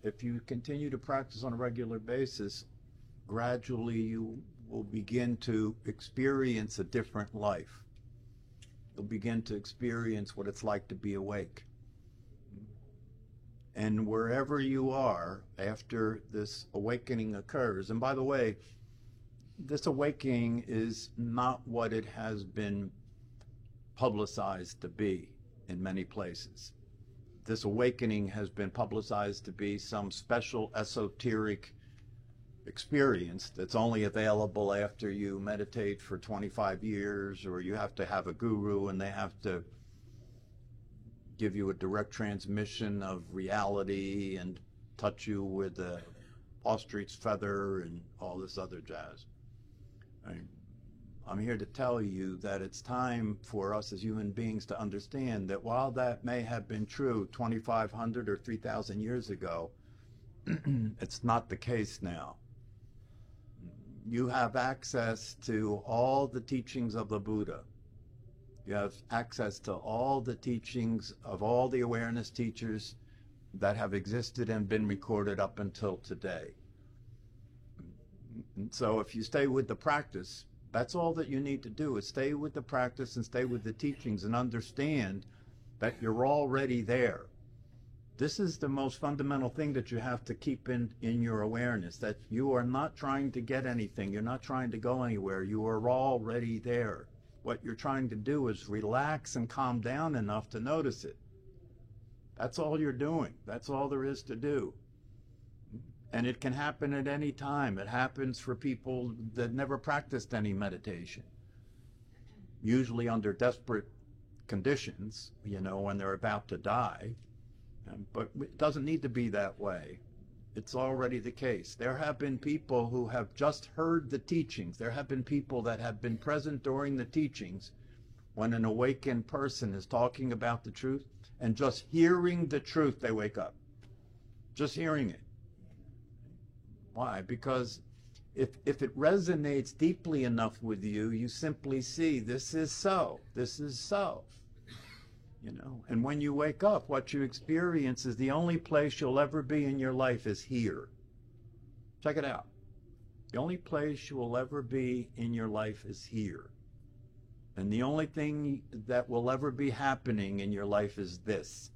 if you continue to practice on a regular basis, gradually you will begin to experience a different life. You'll begin to experience what it's like to be awake. And wherever you are after this awakening occurs, and by the way, this awakening is not what it has been publicized to be in many places. This awakening has been publicized to be some special esoteric experience that's only available after you meditate for 25 years, or you have to have a guru and they have to give you a direct transmission of reality and touch you with a ostrich feather and all this other jazz. I'm here to tell you that it's time for us as human beings to understand that while that may have been true 2,500 or 3,000 years ago, it's not the case now. You have access to all the teachings of the Buddha. You have access to all the teachings of all the awareness teachers that have existed and been recorded up until today. And so if you stay with the practice, that's all that you need to do, is stay with the practice and stay with the teachings and understand that you're already there. This is the most fundamental thing that you have to keep in your awareness, that you are not trying to get anything. You're not trying to go anywhere. You are already there. What you're trying to do is relax and calm down enough to notice it. That's all you're doing. That's all there is to do. And it can happen at any time. It happens for people that never practiced any meditation, usually under desperate conditions, when they're about to die. But it doesn't need to be that way. It's already the case. There have been people who have just heard the teachings. There have been people that have been present during the teachings when an awakened person is talking about the truth, and just hearing the truth, they wake up. Just hearing it. Why? Because if it resonates deeply enough with you, you simply see, this is so. This is so. And when you wake up, what you experience is the only place you'll ever be in your life is here. Check it out. The only place you will ever be in your life is here. And the only thing that will ever be happening in your life is this.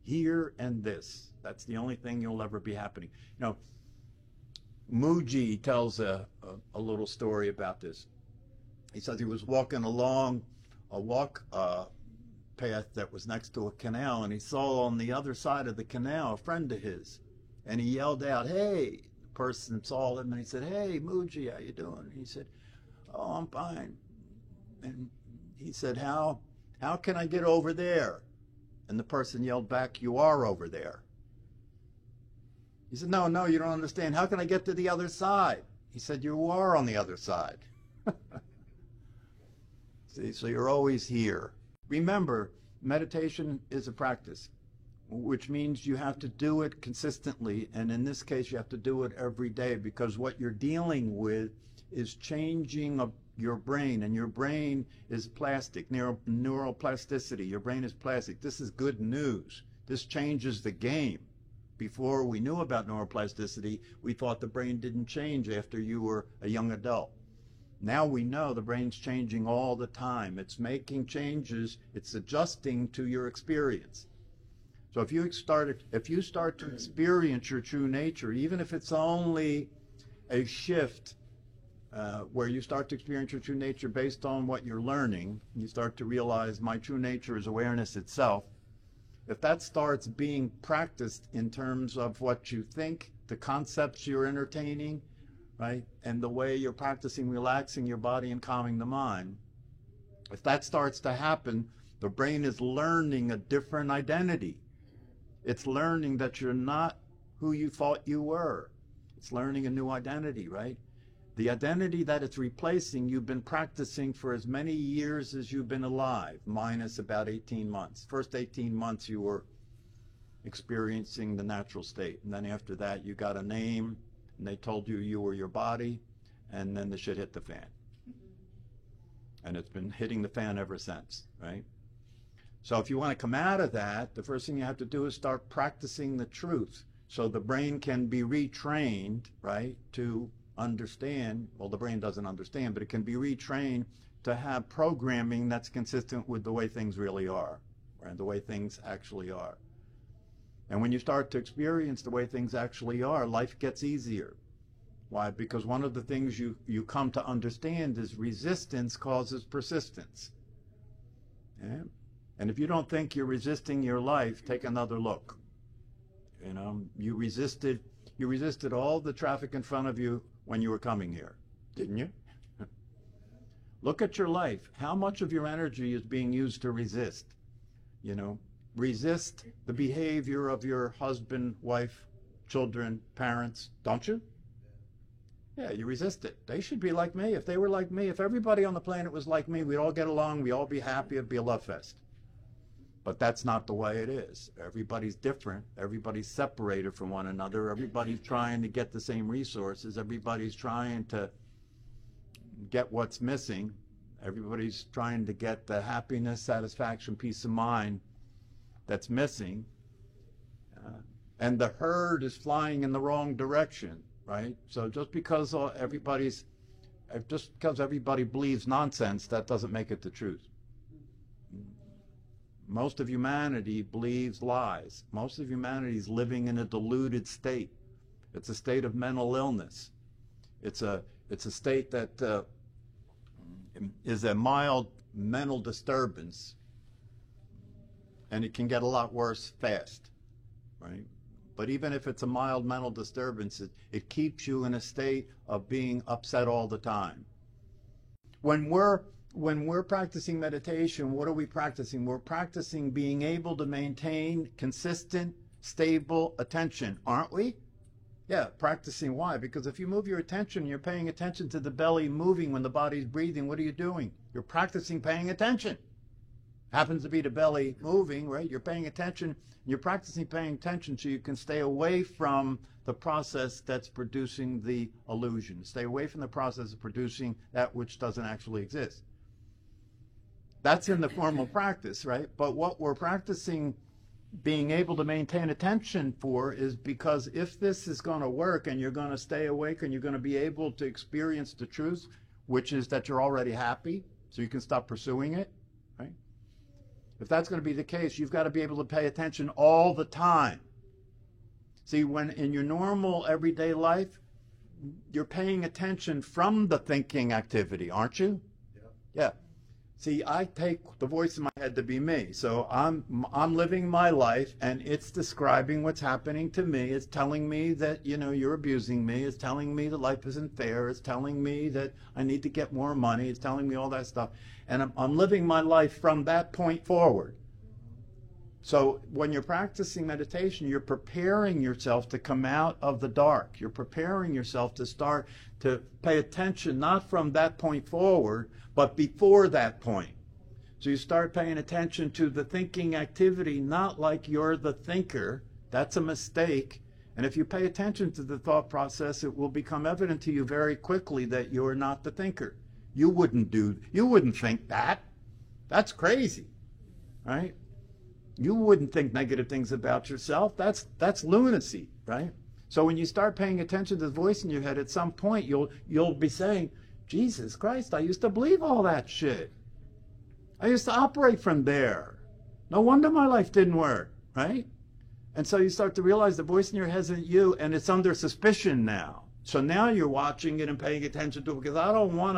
Here and this. That's the only thing you'll ever be happening. Mooji tells a little story about this. He says he was walking along a path that was next to a canal, and he saw on the other side of the canal a friend of his, and he yelled out, "Hey!" The person saw him and he said, "Hey, Mooji, how you doing?" And he said, "Oh, I'm fine." And he said, how can I get over there?" And the person yelled back, "You are over there." He said, no, you don't understand. How can I get to the other side?" He said, "You are on the other side." See, so you're always here. Remember, meditation is a practice, which means you have to do it consistently. And in this case, you have to do it every day, because what you're dealing with is changing of your brain. And your brain is plastic, neuroplasticity. Your brain is plastic. This is good news. This changes the game. Before we knew about neuroplasticity, we thought the brain didn't change after you were a young adult. Now we know the brain's changing all the time. It's making changes. It's adjusting to your experience. So if you start to experience your true nature, even if it's only a shift where you start to experience your true nature based on what you're learning, you start to realize my true nature is awareness itself. If that starts being practiced in terms of what you think, the concepts you're entertaining, right, and the way you're practicing relaxing your body and calming the mind, if that starts to happen, the brain is learning a different identity. It's learning that you're not who you thought you were. It's learning a new identity, right? The identity that it's replacing, you've been practicing for as many years as you've been alive, minus about 18 months. First 18 months you were experiencing the natural state. And then after that you got a name, and they told you you were your body, and then the shit hit the fan. And it's been hitting the fan ever since, right? So if you want to come out of that, the first thing you have to do is start practicing the truth. so the brain can be retrained, right, to understand. Well, the brain doesn't understand, but it can be retrained to have programming that's consistent with the way things really are, right, the way things actually are. And when you start to experience the way things actually are, life gets easier. Why? Because one of the things you come to understand is resistance causes persistence. Yeah? And if you don't think you're resisting your life, take another look. You know, you resisted all the traffic in front of you when you were coming here, didn't you? Look at your life. How much of your energy is being used to resist? You know, resist the behavior of your husband, wife, children, parents, don't you? Yeah, you resist it. They should be like me. If they were like me, if everybody on the planet was like me, we'd all get along, we'd all be happy, it'd be a love fest. But that's not the way it is. Everybody's different. Everybody's separated from one another. Everybody's trying to get the same resources. Everybody's trying to get what's missing. Everybody's trying to get the happiness, satisfaction, peace of mind that's missing. And the herd is flying in the wrong direction, right? So just because everybody believes nonsense, that doesn't make it the truth. Most of humanity believes lies. Most of humanity is living in a deluded state. It's a state of mental illness. It's a state that is a mild mental disturbance, and it can get a lot worse fast, right? But even if it's a mild mental disturbance, it keeps you in a state of being upset all the time. When we're practicing meditation, what are we practicing? We're practicing being able to maintain consistent, stable attention, aren't we? Yeah, practicing. Why? Because if you move your attention, you're paying attention to the belly moving when the body's breathing. What are you doing? You're practicing paying attention. Happens to be the belly moving, right? You're paying attention. You're practicing paying attention so you can stay away from the process that's producing the illusion. Stay away from the process of producing that which doesn't actually exist. That's in the formal practice, right? But what we're practicing being able to maintain attention for is because if this is going to work and you're going to stay awake and you're going to be able to experience the truth, which is that you're already happy, so you can stop pursuing it, right? If that's going to be the case, you've got to be able to pay attention all the time. See, when in your normal everyday life, you're paying attention from the thinking activity, aren't you? Yeah. See, I take the voice in my head to be me. So I'm living my life, and it's describing what's happening to me. It's telling me that, you know, you're abusing me. It's telling me that life isn't fair. It's telling me that I need to get more money. It's telling me all that stuff. And I'm living my life from that point forward. So when you're practicing meditation, you're preparing yourself to come out of the dark. You're preparing yourself to start to pay attention, not from that point forward, but before that point. So you start paying attention to the thinking activity, not like you're the thinker. That's a mistake. And if you pay attention to the thought process, it will become evident to you very quickly that you're not the thinker. You wouldn't think that. That's crazy, right? You wouldn't think negative things about yourself. That's lunacy, right? So when you start paying attention to the voice in your head, at some point you'll be saying, Jesus Christ, I used to believe all that shit. I used to operate from there. No wonder my life didn't work, right? And so you start to realize the voice in your head isn't you, and it's under suspicion now. So now you're watching it and paying attention to it, because I don't want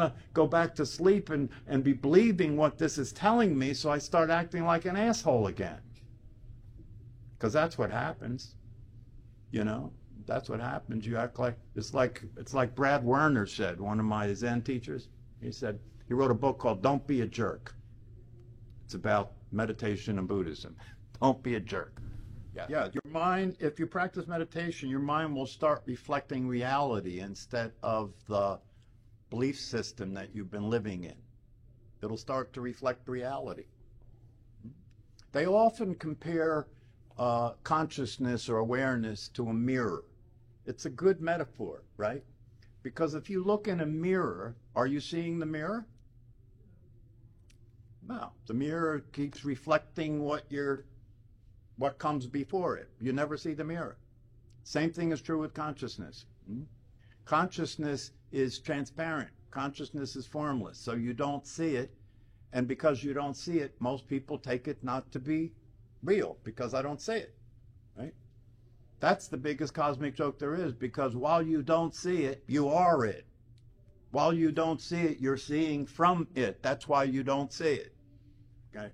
to go back to sleep and be believing what this is telling me, so I start acting like an asshole again. Because that's what happens, you know? That's what happens. You act like, it's like Brad Werner said, one of my Zen teachers. He said, he wrote a book called Don't Be a Jerk. It's about meditation and Buddhism. Don't be a jerk. Yeah, your mind, if you practice meditation, your mind will start reflecting reality instead of the belief system that you've been living in. It'll start to reflect reality. They often compare consciousness or awareness to a mirror. It's a good metaphor, right? Because if you look in a mirror, are you seeing the mirror? No. The mirror keeps reflecting what you're what comes before it. You never see the mirror. Same thing is true with consciousness. Consciousness is transparent. Consciousness is formless, so you don't see it. And because you don't see it, most people take it not to be real, because I don't see it, right? That's the biggest cosmic joke there is, because while you don't see it, you are it. While you don't see it, you're seeing from it. That's why you don't see it, okay?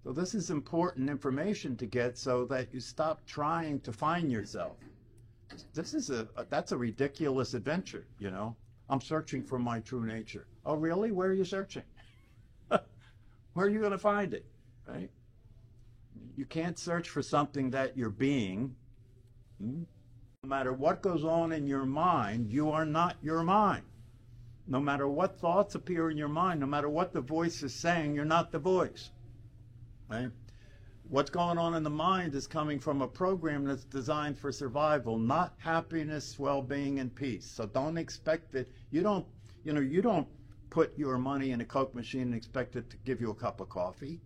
So this is important information to get so that you stop trying to find yourself. This is that's a ridiculous adventure, you know? I'm searching for my true nature. Oh, really? Where are you searching? Where are you going to find it, right? You can't search for something that you're being. No matter what goes on in your mind, you are not your mind. No matter what thoughts appear in your mind, no matter what the voice is saying, you're not the voice, right? What's going on in the mind is coming from a program that's designed for survival, not happiness, well-being, and peace. So don't expect that. You don't put your money in a Coke machine and expect it to give you a cup of coffee,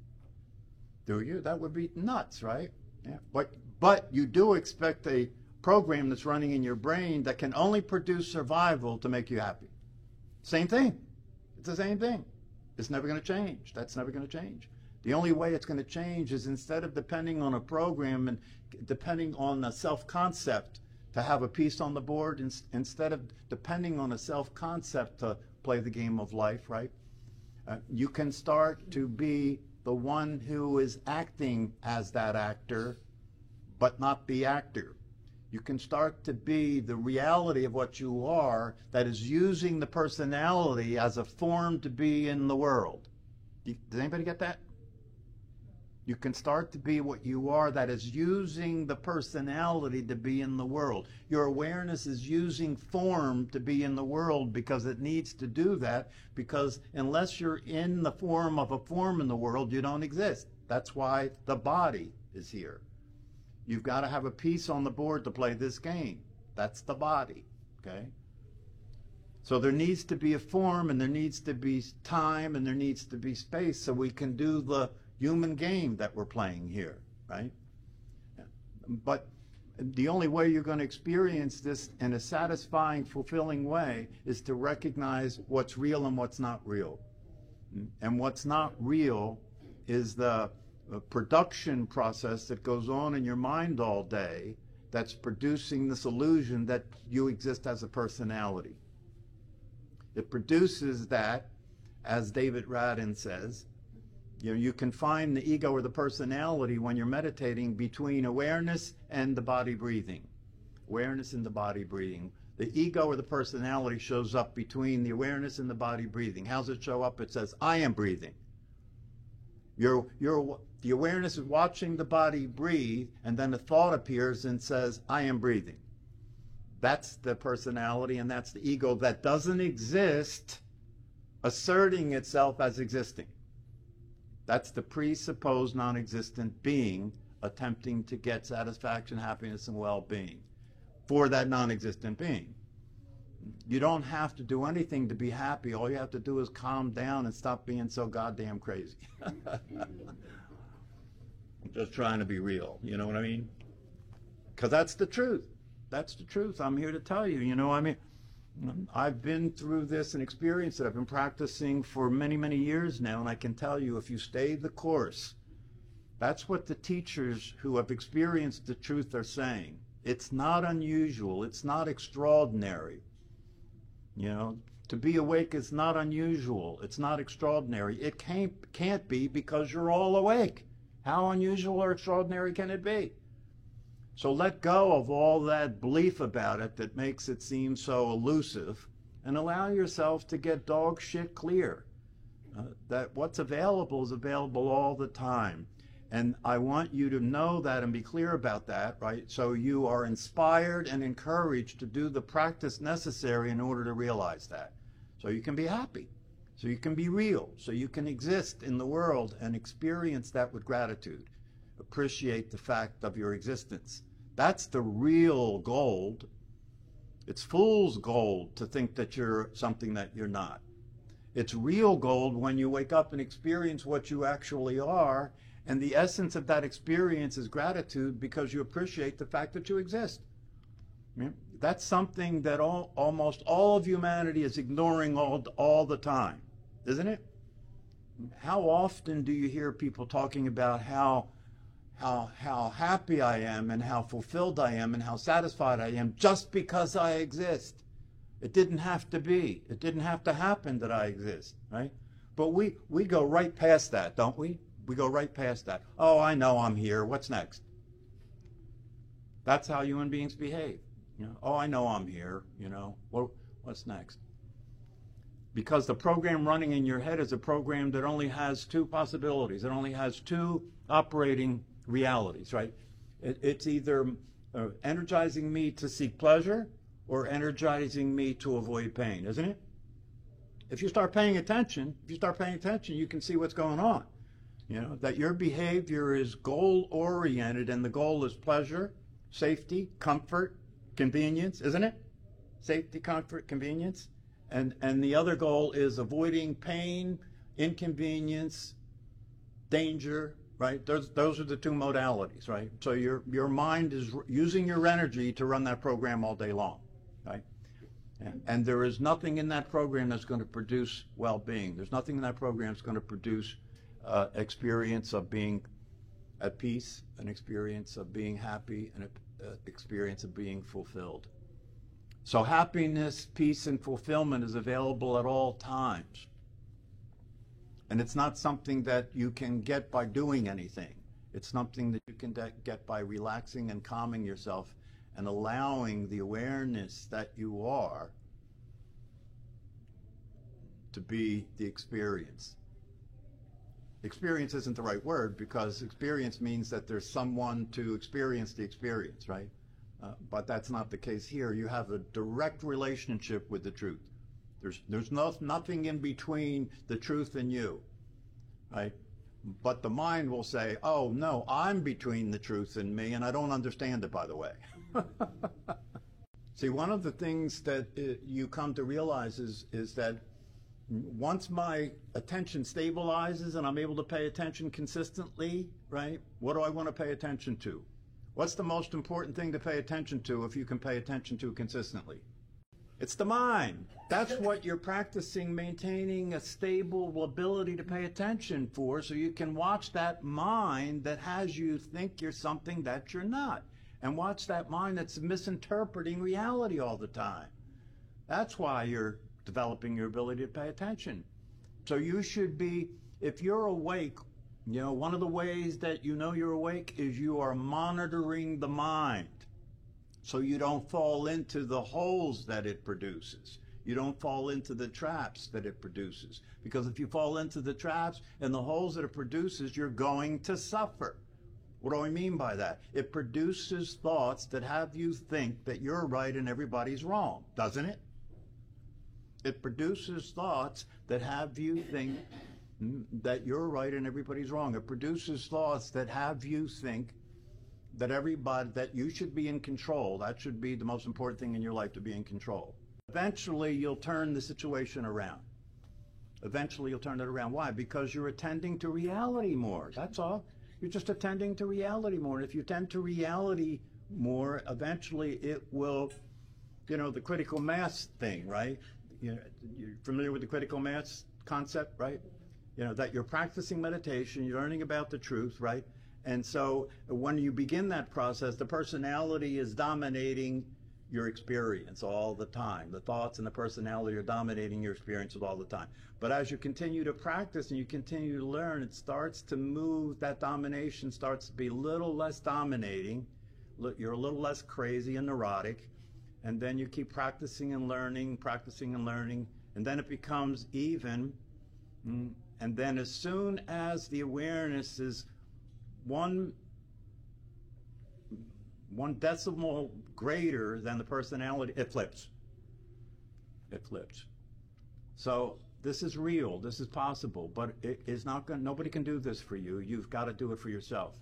do you? That would be nuts, right? Yeah. But you do expect a program that's running in your brain that can only produce survival to make you happy. Same thing. It's the same thing. It's never going to change. That's never going to change. The only way it's going to change is, instead of depending on a program and depending on a self-concept to have a piece on the board, instead of depending on a self-concept to play the game of life, right? You can start to be the one who is acting as that actor, but not the actor. You can start to be the reality of what you are that is using the personality as a form to be in the world. Does anybody get that? You can start to be what you are that is using the personality to be in the world. Your awareness is using form to be in the world because it needs to do that, because unless you're in the form of a form in the world, you don't exist. That's why the body is here. You've got to have a piece on the board to play this game. That's the body, okay? So there needs to be a form, and there needs to be time, and there needs to be space so we can do the human game that we're playing here, right? But the only way you're going to experience this in a satisfying, fulfilling way is to recognize what's real and what's not real. And what's not real is the production process that goes on in your mind all day that's producing this illusion that you exist as a personality. It produces that, as David Radin says, you can find the ego or the personality when you're meditating between awareness and the body breathing. Awareness and the body breathing. The ego or the personality shows up between the awareness and the body breathing. How does it show up? It says, I am breathing. The awareness is watching the body breathe, and then a thought appears and says, I am breathing. That's the personality, and that's the ego that doesn't exist, asserting itself as existing. That's the presupposed non-existent being attempting to get satisfaction, happiness, and well-being for that non-existent being. You don't have to do anything to be happy. All you have to do is calm down and stop being so goddamn crazy. I'm just trying to be real, you know what I mean? Because that's the truth. That's the truth. I'm here to tell you, you know, I mean, I've been through this and experienced it. I've been practicing for many, many years now, and I can tell you, if you stay the course, that's what the teachers who have experienced the truth are saying. It's not unusual. It's not extraordinary. You know, to be awake is not unusual. It's not extraordinary. It can't be, because you're all awake. How unusual or extraordinary can it be? So let go of all that belief about it that makes it seem so elusive, and allow yourself to get dog shit clear. That what's available is available all the time. And I want you to know that and be clear about that, right? So you are inspired and encouraged to do the practice necessary in order to realize that. So you can be happy. So you can be real. So you can exist in the world and experience that with gratitude. Appreciate the fact of your existence. That's the real gold. It's fool's gold to think that you're something that you're not. It's real gold when you wake up and experience what you actually are, And the essence of that experience is gratitude because you appreciate the fact that you exist. Yeah? That's something that almost all of humanity is ignoring all the time, isn't it? How often do you hear people talking about how happy I am and how fulfilled I am and how satisfied I am just because I exist? It didn't have to be. It didn't have to happen that I exist, right? But we go right past that, don't we? We go right past that. Oh, I know I'm here. What's next? That's how human beings behave. You know, oh, I know I'm here. You know, what's next? Because the program running in your head is a program that only has two possibilities. It only has two operating realities, right? It's either energizing me to seek pleasure or energizing me to avoid pain, isn't it? If you start paying attention, you can see what's going on. You know, that your behavior is goal-oriented and the goal is pleasure, safety, comfort, convenience, isn't it? Safety, comfort, convenience. And the other goal is avoiding pain, inconvenience, danger, right? Those are the two modalities, right? So your mind is using your energy to run that program all day long, right? And there is nothing in that program that's going to produce well-being. There's nothing in that program that's going to produce experience of being at peace, an experience of being happy, and an experience of being fulfilled. So happiness, peace, and fulfillment is available at all times. And it's not something that you can get by doing anything. It's something that you can get by relaxing and calming yourself and allowing the awareness that you are to be the experience. Experience isn't the right word because experience means that there's someone to experience the experience, right? But that's not the case here. You have a direct relationship with the truth. There's nothing in between the truth and you, right? But the mind will say, oh, no, I'm between the truth and me, and I don't understand it, by the way. See, one of the things that you come to realize is that once my attention stabilizes and I'm able to pay attention consistently, right, what do I want to pay attention to? What's the most important thing to pay attention to if you can pay attention to consistently? It's the mind. That's what you're practicing, maintaining a stable ability to pay attention for, so you can watch that mind that has you think you're something that you're not, and watch that mind that's misinterpreting reality all the time. That's why you're developing your ability to pay attention. So you should be, if you're awake, you know, one of the ways that you know you're awake is you are monitoring the mind so you don't fall into the holes that it produces. You don't fall into the traps that it produces. Because if you fall into the traps and the holes that it produces, you're going to suffer. What do I mean by that? It produces thoughts that have you think that you're right and everybody's wrong, doesn't it? It produces thoughts that have you think that you're right and everybody's wrong. It produces thoughts that have you think that you should be in control. That should be the most important thing in your life, to be in control. Eventually, you'll turn the situation around. Eventually, you'll turn it around. Why? Because you're attending to reality more. That's all. You're just attending to reality more. And if you attend to reality more, eventually it will, you know, the critical mass thing, right? You're familiar with the critical mass concept, right? You know, that you're practicing meditation, you're learning about the truth, right? And so when you begin that process, the personality is dominating your experience all the time. The thoughts and the personality are dominating your experiences all the time. But as you continue to practice and you continue to learn, it starts to move, that domination starts to be a little less dominating. You're a little less crazy and neurotic. And then you keep practicing and learning, and then it becomes even. And then as soon as the awareness is one decimal greater than the personality, it flips. It flips. So this is real, this is possible, but it is not going. Nobody can do this for you. You've got to do it for yourself.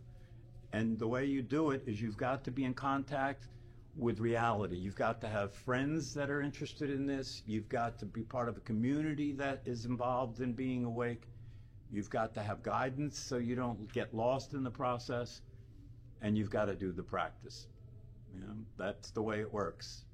And the way you do it is you've got to be in contact with reality. You've got to have friends that are interested in this. You've got to be part of a community that is involved in being awake. You've got to have guidance so you don't get lost in the process, and you've got to do the practice. You know, that's the way it works.